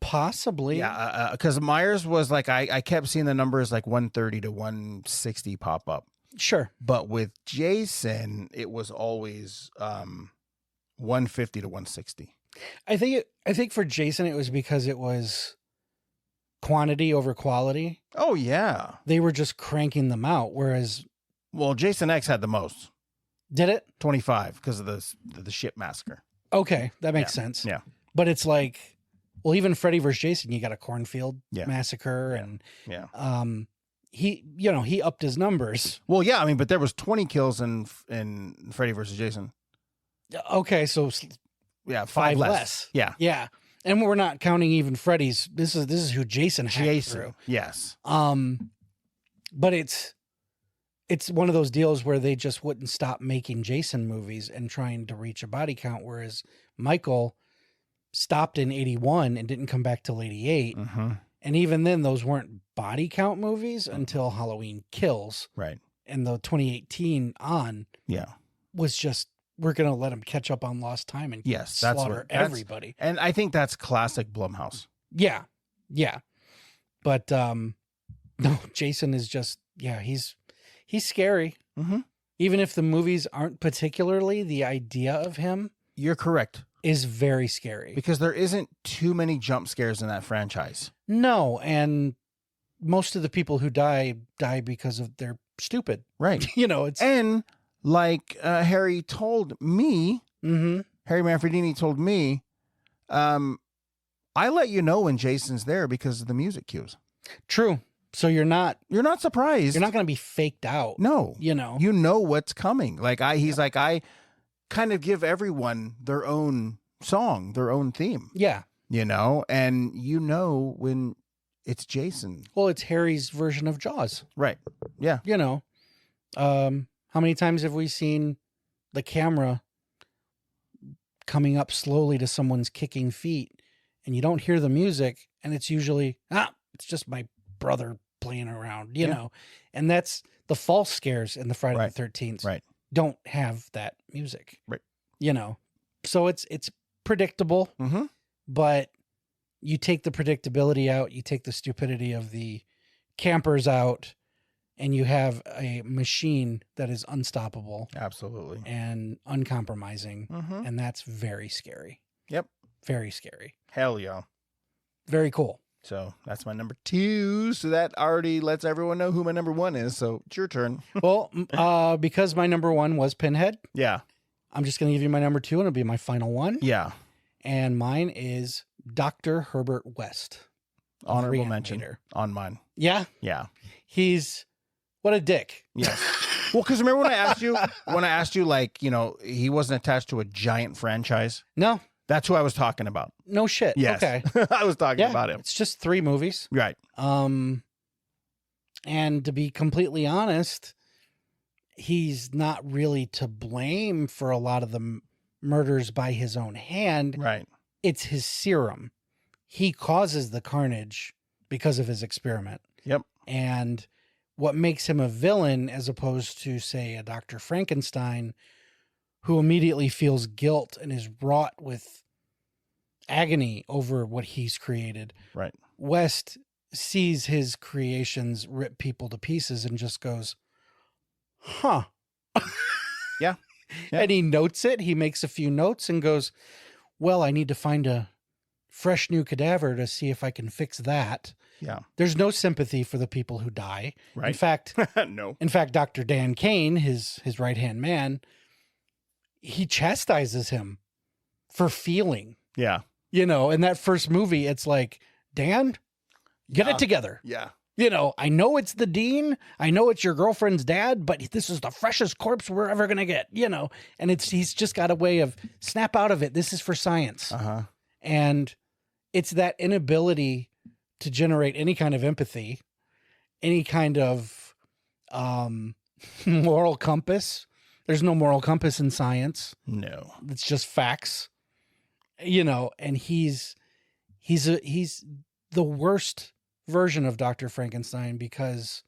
Possibly. Yeah, because Myers was like, I kept seeing the numbers like 130 to 160 pop up. Sure. But with Jason, it was always 150 to 160. I think for Jason, it was because it was quantity over quality. Oh, yeah. They were just cranking them out, whereas... Well, Jason X had the most. Did it? 25 because of the ship massacre. Okay, that makes sense. Yeah. But it's like, well, even Freddy vs. Jason, you got a cornfield massacre, and he upped his numbers. Well, yeah, I mean, but there was 20 kills in Freddy vs. Jason. Okay, so five less. Yeah. Yeah. And we're not counting even Freddy's. This is who Jason hacked through. Yes. But it's one of those deals where they just wouldn't stop making Jason movies and trying to reach a body count, whereas Michael stopped in 81 and didn't come back till 88. Mm-hmm. And even then, those weren't body count movies until Halloween Kills. Right. And the 2018 on was just, we're going to let them catch up on lost time and slaughter everybody. And I think that's classic Blumhouse. Yeah. Yeah. But no, Jason is just, he's scary. Mm-hmm. Even if the movies aren't particularly, the idea of him. You're correct. Is very scary. Because there isn't too many jump scares in that franchise. No, and most of the people who die because of they're stupid. Right. It's... And like Harry told me, Harry Manfredini told me, I let you know when Jason's there because of the music cues. True. So you're not surprised. You're not going to be faked out. No. You know what's coming. Like he's like, I kind of give everyone their own song, their own theme. Yeah. And when it's Jason. Well, it's Harry's version of Jaws. Right. Yeah. How many times have we seen the camera coming up slowly to someone's kicking feet and you don't hear the music and it's usually, it's just my brother playing around, you know, and that's the false scares in the Friday the 13th. Right. Don't have that music. Right. So it's predictable, but you take the predictability out, you take the stupidity of the campers out, and you have a machine that is unstoppable. Absolutely. And uncompromising. And that's very scary. Yep. Very scary. Hell yeah. Very cool. So that's my number 2. So that already lets everyone know who my number 1 is. So it's your turn. Well, because my number 1 was Pinhead. Yeah. I'm just going to give you my number 2 and it'll be my final one. Yeah. And mine is Dr. Herbert West. Honorable mention on mine. Yeah. Yeah. He's what a dick. Yes. Well, because remember when I asked you, like, he wasn't attached to a giant franchise. No. That's who I was talking about. No shit. Yes. Okay. I was talking about him. It's just 3 movies. Right. And to be completely honest, he's not really to blame for a lot of the murders by his own hand. Right. It's his serum. He causes the carnage because of his experiment. Yep. And what makes him a villain as opposed to, say, a Dr. Frankenstein, who immediately feels guilt and is wrought with agony over what he's created. Right. West sees his creations rip people to pieces and just goes, huh. Yeah. And he notes it. He makes a few notes and goes, well, I need to find a fresh new cadaver to see if I can fix that. Yeah. There's no sympathy for the people who die. Right. In fact, no. In fact, Dr. Dan Kane, his right-hand man, he chastises him for feeling. Yeah. In that first movie, it's like, Dan, get it together. Yeah. I know it's the dean. I know it's your girlfriend's dad, but this is the freshest corpse we're ever going to get, and he's just got a way of snap out of it. This is for science. Uh-huh. And it's that inability to generate any kind of empathy, any kind of moral compass. There's no moral compass in science. No. It's just facts, and he's the worst version of Dr. Frankenstein because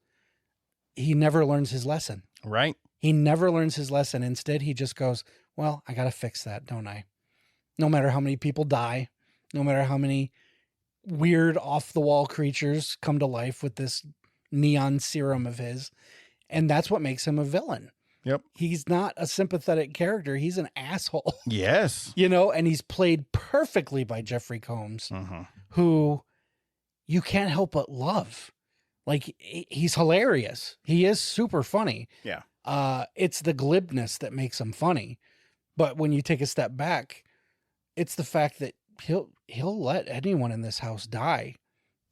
he never learns his lesson. Right. He never learns his lesson. Instead, he just goes, well, I got to fix that, don't I? No matter how many people die, no matter how many weird off the wall creatures come to life with this neon serum of his. And that's what makes him a villain. Yep. He's not a sympathetic character. He's an asshole. Yes. And he's played perfectly by Jeffrey Combs, who you can't help but love. Like, he's hilarious. He is super funny. Yeah. It's the glibness that makes him funny. But when you take a step back, it's the fact that he'll let anyone in this house die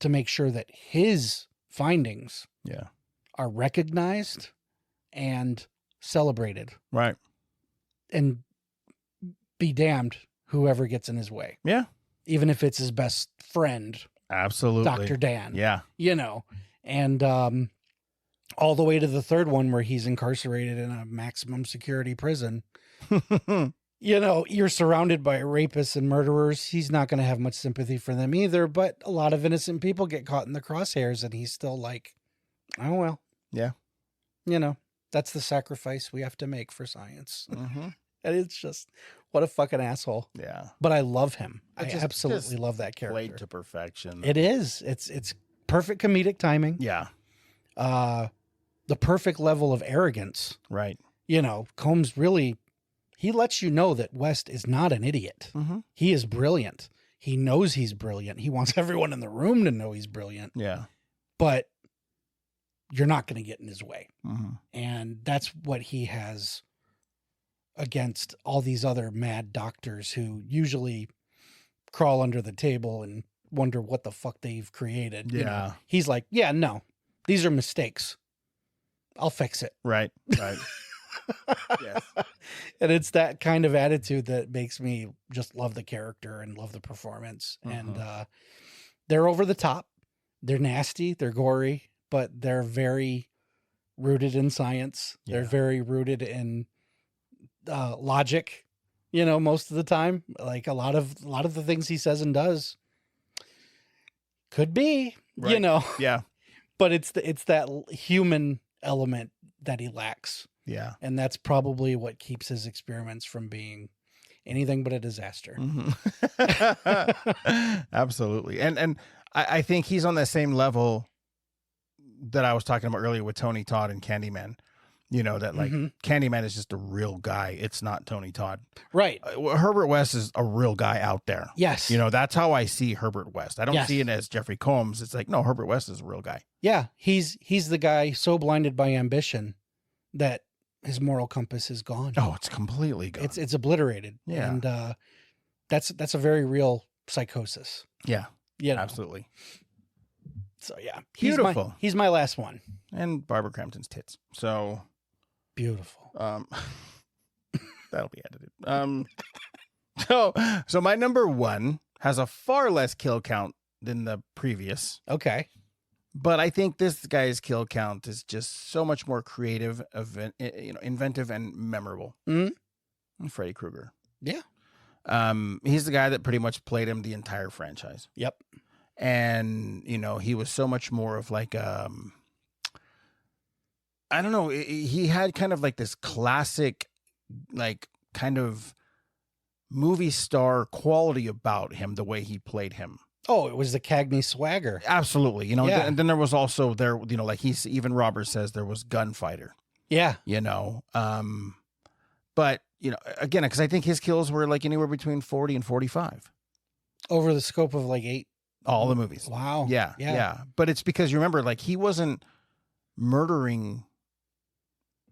to make sure that his findings are recognized and celebrated. Right. And be damned whoever gets in his way. Yeah. Even if it's his best friend. Absolutely. Dr. Dan. Yeah. And all the way to the third one where he's incarcerated in a maximum security prison. You're surrounded by rapists and murderers. He's not going to have much sympathy for them either, but a lot of innocent people get caught in the crosshairs and he's still like, oh, well. Yeah. That's the sacrifice we have to make for science. And it's just, what a fucking asshole. Yeah. But I love him. I absolutely love that character. Played to perfection. It is. It's perfect comedic timing. Yeah. The perfect level of arrogance. Right. Combs really, he lets you know that West is not an idiot. He is brilliant. He knows he's brilliant. He wants everyone in the room to know he's brilliant. Yeah. But you're not going to get in his way. And that's what he has against all these other mad doctors who usually crawl under the table and wonder what the fuck they've created. Yeah. He's like, yeah, no, these are mistakes. I'll fix it. Right. Right. Yes. And it's that kind of attitude that makes me just love the character and love the performance. And they're over the top. They're nasty. They're gory, but they're very rooted in science. They're very rooted in logic, most of the time. Like a lot of the things he says and does could be, Yeah. But it's that human element that he lacks. Yeah. And that's probably what keeps his experiments from being anything but a disaster. Absolutely. And I think he's on the same level that I was talking about earlier with Tony Todd and Candyman. That like Candyman is just a real guy. It's not Tony Todd. Right. Herbert West is a real guy out there. Yes. That's how I see Herbert West. I don't see it as Jeffrey Combs. It's like, no, Herbert West is a real guy. Yeah. He's the guy so blinded by ambition that his moral compass is gone. Oh, it's completely gone. It's obliterated. Yeah. And that's a very real psychosis. Yeah. Absolutely. So yeah. Beautiful. He's my last one. And Barbara Crampton's tits. So beautiful. That'll be edited. So my number one has a far less kill count than the previous. Okay. But I think this guy's kill count is just so much more creative, inventive and memorable. Freddy Krueger. Yeah. He's the guy that pretty much played him the entire franchise. Yep. And, he was so much more of like, I don't know. He had kind of like this classic, like kind of movie star quality about him, the way he played him. Oh, it was the Cagney swagger. Absolutely. And then there was also like even Robert says there was Gunfighter. Yeah. But, again, because I think his kills were like anywhere between 40 and 45. Over the scope of like 8. All the movies. Wow. Yeah. But it's because you remember, like, he wasn't murdering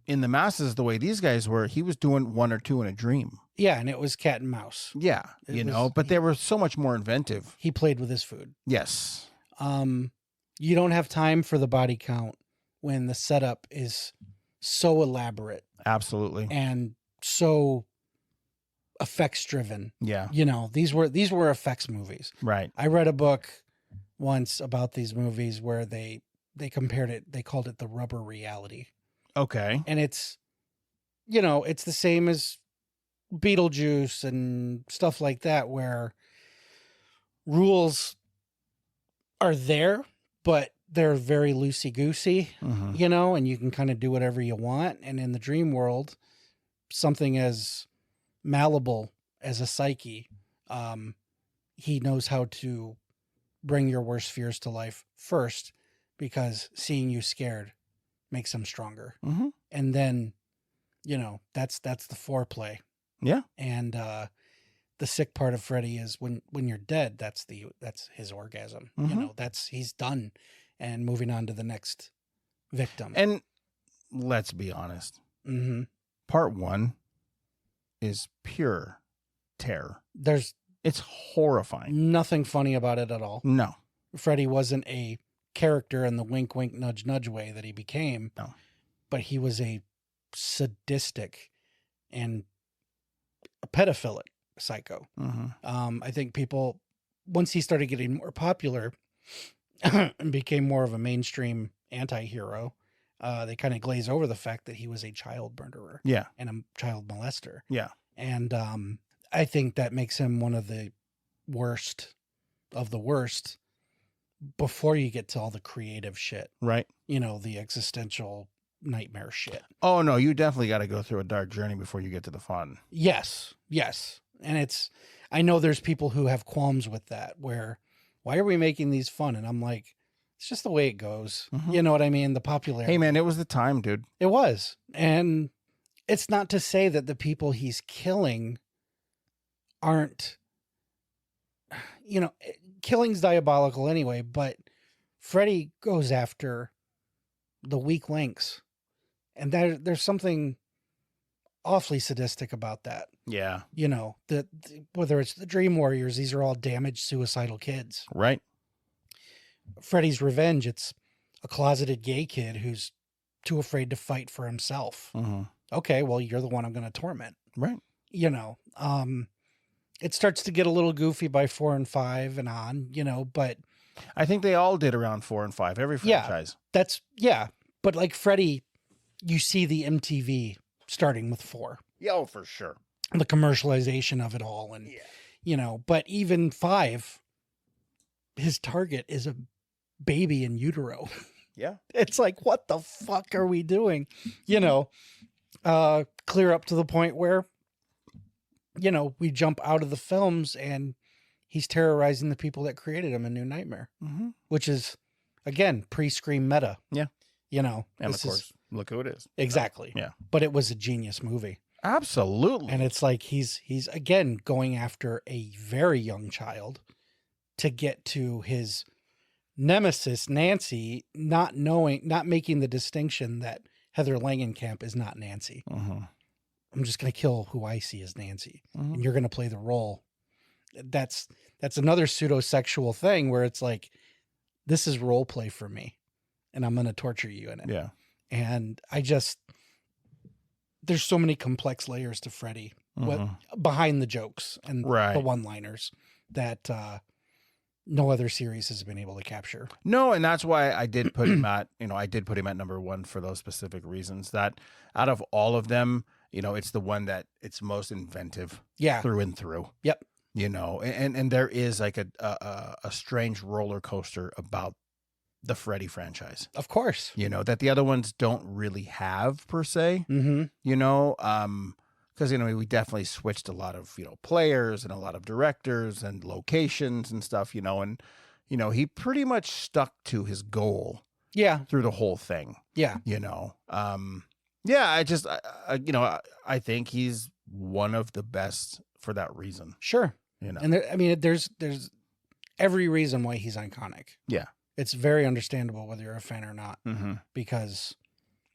in the masses the way these guys were. He was doing 1 or 2 in a dream. Yeah, and it was cat and mouse. Yeah, but they were so much more inventive. He played with his food. Yes. You don't have time for the body count when the setup is so elaborate. Absolutely. And so effects driven. Yeah. These were effects movies. Right. I read a book once about these movies where they compared it, they called it the rubber reality. Okay. And it's it's the same as Beetlejuice and stuff like that, where rules are there, but they're very loosey-goosey, and you can kind of do whatever you want. And in the dream world, something as malleable as a psyche, he knows how to bring your worst fears to life first, because seeing you scared makes them stronger. Mm-hmm. And then, that's the foreplay. Yeah. And the sick part of Freddy is when you're dead, that's his orgasm. Mm-hmm. He's done and moving on to the next victim. And let's be honest. Mm-hmm. Part 1 is pure terror. It's horrifying. Nothing funny about it at all. No. Freddy wasn't a character in the wink, wink, nudge, nudge way that he became. No. But he was a sadistic and a pedophilic psycho. Mm-hmm. I think people, once he started getting more popular and became more of a mainstream anti-hero, they kind of glaze over the fact that he was a child murderer. Yeah. And a child molester. Yeah. And I think that makes him one of the worst of the worst before you get to all the creative shit. Right. The existential nightmare shit. Oh, no, you definitely got to go through a dark journey before you get to the fun. Yes. And I know there's people who have qualms with that, where, why are we making these fun? And I'm like, it's just the way it goes. Mm-hmm. You know what I mean? The popularity. Hey, man, it was the time, dude. It was. And it's not to say that the people he's killing aren't, killing's diabolical anyway, but Freddy goes after the weak links. And there's something awfully sadistic about that. Yeah. Whether it's the Dream Warriors, these are all damaged, suicidal kids. Right. Freddy's Revenge, it's a closeted gay kid who's too afraid to fight for himself. Mm-hmm. Okay, well, you're the one I'm going to torment. Right. It starts to get a little goofy by 4 and 5 and on, but I think they all did around 4 and 5, every franchise. But like Freddy, you see the MTV starting with 4. Yeah, oh, for sure. The commercialization of it all. And, but even 5, his target is a baby in utero. Yeah. It's like, what the fuck are we doing? Clear up to the point where, we jump out of the films and he's terrorizing the people that created him in New Nightmare, mm-hmm. which is, again, pre-Scream meta. Yeah. And of course, look who it is. Exactly. Yeah. But it was a genius movie. Absolutely. And it's like he's again going after a very young child to get to his nemesis, Nancy, not making the distinction that Heather Langenkamp is not Nancy. Mm-hmm. I'm just going to kill who I see as Nancy. Mm-hmm. And you're going to play the role. That's another pseudo-sexual thing where it's like, this is role play for me and I'm going to torture you in it. Yeah. And there's so many complex layers to Freddy behind the jokes and the one-liners that no other series has been able to capture. No, and that's why I did put him at, at number 1 for those specific reasons, that out of all of them, it's the one that it's most inventive through and through. Yep. And there is like a strange roller coaster about the Freddy franchise. Of course. That the other ones don't really have per se. Mm-hmm. Because, we definitely switched a lot of, players and a lot of directors and locations and stuff, and, he pretty much stuck to his goal. Yeah. Through the whole thing. Yeah. I think he's one of the best for that reason. Sure. And there's every reason why he's iconic. Yeah. It's very understandable whether you're a fan or not, mm-hmm. because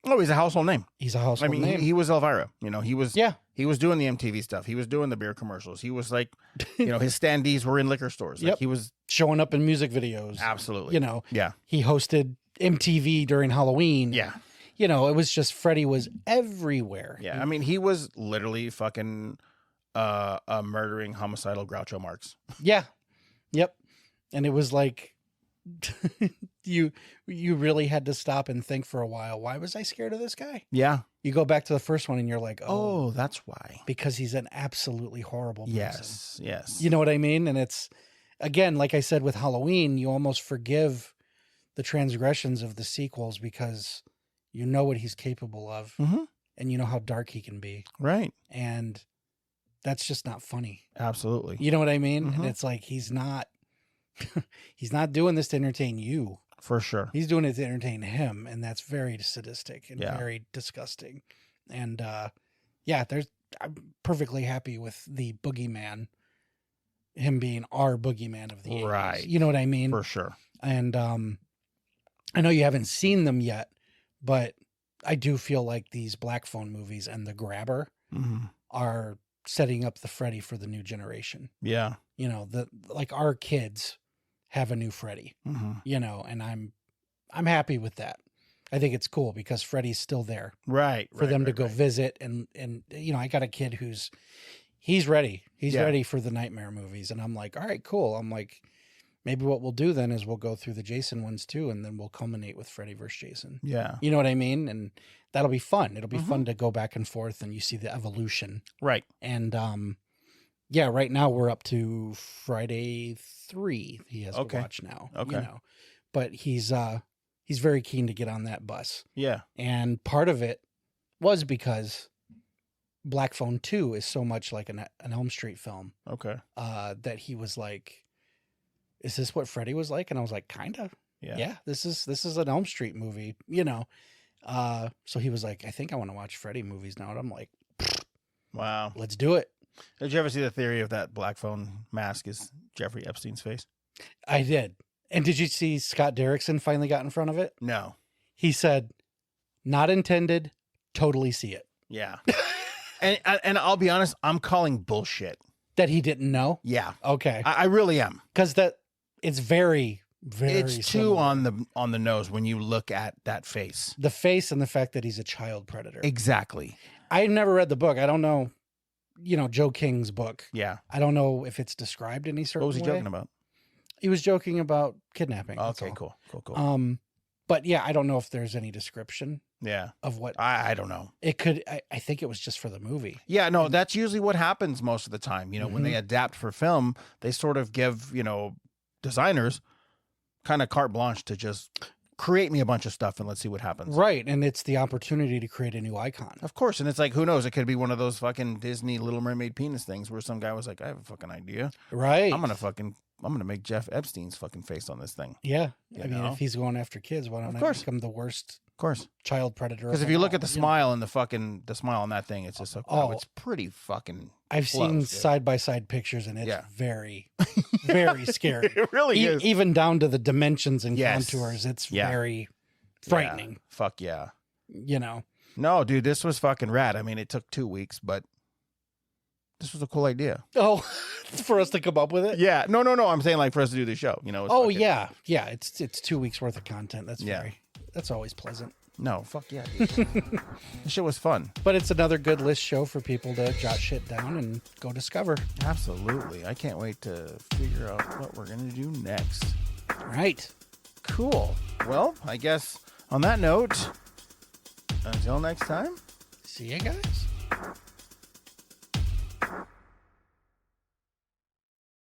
he's a household name. He's a household name. He was Elvira. He was he was doing the MTV stuff. He was doing the beer commercials. He was like, his standees were in liquor stores. Like, he was showing up in music videos. Absolutely. Yeah. He hosted MTV during Halloween. Yeah. It was just Freddy was everywhere. Yeah. He was literally fucking a murdering homicidal Groucho Marx. Yeah. Yep. And it was like, you really had to stop and think for a while. Why was I scared of this guy? Yeah. You go back to the first one and you're like, oh, that's why. Because he's an absolutely horrible person. Yes. You know what I mean? And it's, again, like I said with Halloween, you almost forgive the transgressions of the sequels because you know what he's capable of, mm-hmm. and you know how dark he can be. Right. And that's just not funny. Absolutely. You know what I mean? Mm-hmm. And it's like, he's not he's not doing this to entertain you. For sure. He's doing it to entertain him, and that's very sadistic and very disgusting. And I'm perfectly happy with the boogeyman, him being our boogeyman of the 80s. Right. You know what I mean? For sure. And I know you haven't seen them yet, but I do feel like these Black Phone movies and The Grabber are setting up the Freddy for the new generation. Yeah. You know, like our kids have a new Freddy, you know, and I'm happy with that. I think it's cool because Freddy's still there. Right. For them to go visit. And, you know, I got a kid he's ready. He's ready for the Nightmare movies. And I'm like, all right, cool. I'm like, maybe what we'll do then is we'll go through the Jason ones too, and then we'll culminate with Freddy vs. Jason. Yeah. You know what I mean? And that'll be fun. It'll be fun to go back and forth and you see the evolution. Right. And, right now we're up to Friday 3. He has to watch now. Okay. You know, but he's very keen to get on that bus. Yeah. And part of it was because Black Phone 2 is so much like an Elm Street film. Okay. That he was like, is this what Freddy was like? And I was like, kind of. Yeah. This is an Elm Street movie, you know. So he was like, I think I want to watch Freddy movies now. And I'm like, wow, let's do it. Did you ever see the theory of that Black Phone mask is Jeffrey Epstein's face? I did. And did you see Scott Derrickson finally got in front of it? No. He said, not intended, totally see it. Yeah. and I'll be honest, I'm calling bullshit. That he didn't know? Yeah. Okay. I really am. Because it's very, very It's too on the nose when you look at that face. The face and the fact that he's a child predator. Exactly. I never read the book. I don't know, you know, Joe King's book. Yeah. I don't know if it's described any certain way. What was he joking about? He was joking about kidnapping. Okay, cool. But yeah, I don't know if there's any description. Yeah. Of what I don't know. It could. I think it was just for the movie. Yeah, no, that's usually what happens most of the time. You know, when they adapt for film, they sort of give, you know, designers kind of carte blanche to just create me a bunch of stuff and let's see what happens. Right. And it's the opportunity to create a new icon. Of course. And it's like, who knows? It could be one of those fucking Disney Little Mermaid penis things where some guy was like, I have a fucking idea. Right. I'm going to make Jeff Epstein's fucking face on this thing. Yeah. I mean, if he's going after kids, why don't I become the worst child predator? Because if you look at the smile and the smile on that thing, it's just it's pretty fucking I've seen side-by-side pictures and it's very, very scary. It really is. Even down to the dimensions and contours. It's very frightening. Yeah. Fuck yeah. You know? No, dude, this was fucking rad. I mean, it took 2 weeks, but this was a cool idea. Oh, for us to come up with it? Yeah. No. I'm saying like for us to do the show, you know. Yeah. It's 2 weeks worth of content. That's always pleasant. No, fuck yeah. This shit was fun. But it's another good list show for people to jot shit down and go discover. Absolutely. I can't wait to figure out what we're going to do next. Right. Cool. Well, I guess on that note, until next time. See you guys.